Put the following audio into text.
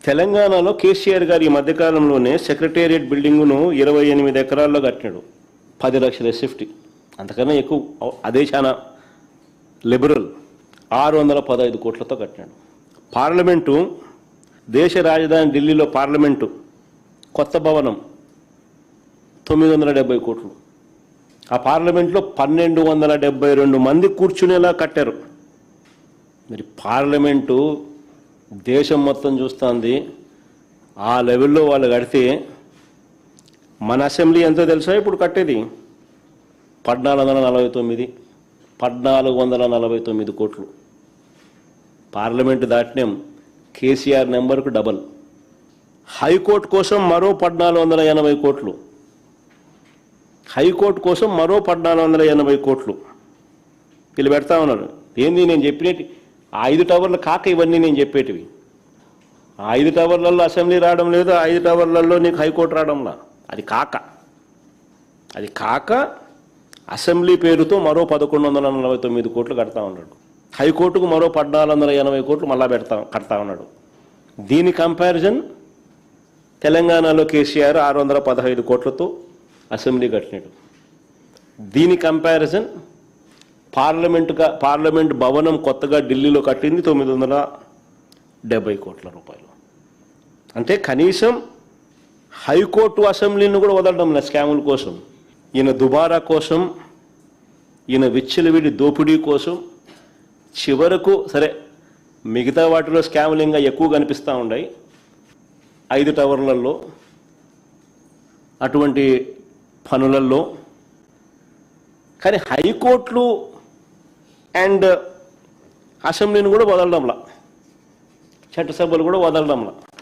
తెలంగాణలో కేసీఆర్ గారు ఈ మధ్యకాలంలోనే సెక్రటేరియట్ బిల్డింగును 28 ఎకరాల్లో కట్టినాడు. 10 లక్షల ఎస్ఎఫ్టీ, అంతకన్నా ఎక్కువ. అదే చాలా లిబరల్. 615 కోట్లతో కట్టినాడు. పార్లమెంటు, దేశ రాజధాని ఢిల్లీలో పార్లమెంటు కొత్త భవనం 970 కోట్లు. ఆ పార్లమెంట్లో 1272 మంది కూర్చునేలా కట్టారు. మరి పార్లమెంటు దేశం మొత్తం చూస్తుంది. ఆ లెవెల్లో వాళ్ళు కడితే మన అసెంబ్లీ ఎంతో తెలుసా ఇప్పుడు కట్టేది? 1449 కోట్లు. పార్లమెంటు దాటినాం, కేసీఆర్ నెంబర్కు డబల్. హైకోర్టు కోసం మరో 1480 కోట్లు. హైకోర్టు కోసం మరో 1480 కోట్లు వీళ్ళు పెడతా ఉన్నారు. ఏంది నేను చెప్పినట్టు 5 టవర్లు కాక ఇవన్నీ నేను చెప్పేటివి. 5 టవర్లలో అసెంబ్లీ రావడం లేదు, 5 టవర్లలో నీకు హైకోర్టు రావడంలా. అది కాక అసెంబ్లీ పేరుతో మరో 1149 కోట్లు కడతా ఉన్నాడు. హైకోర్టుకు మరో 1480 కోట్లు మళ్ళా కడతా ఉన్నాడు. దీని కంపారిజన్ తెలంగాణలో కేసీఆర్ 615 కోట్లతో అసెంబ్లీ కట్టినాడు. దీని కంపారిజన్ పార్లమెంట్ భవనం కొత్తగా ఢిల్లీలో కట్టింది 970 కోట్ల రూపాయలు. అంటే కనీసం హైకోర్టు అసెంబ్లీని కూడా వదలడం లేదు స్కాముల కోసం. ఈయన దుబారా కోసం, ఈయన విచ్చలవిడి దోపిడీ కోసం. చివరకు సరే మిగతా వాటిలో స్కాములు ఇంకా ఎక్కువ కనిపిస్తూ ఉన్నాయి 5 టవర్లలో, అటువంటి పనులలో. కానీ హైకోర్టులు అండ్ అసెంబ్లీని కూడా వదలడంలా, చట్టసభలు కూడా వదలడంలా.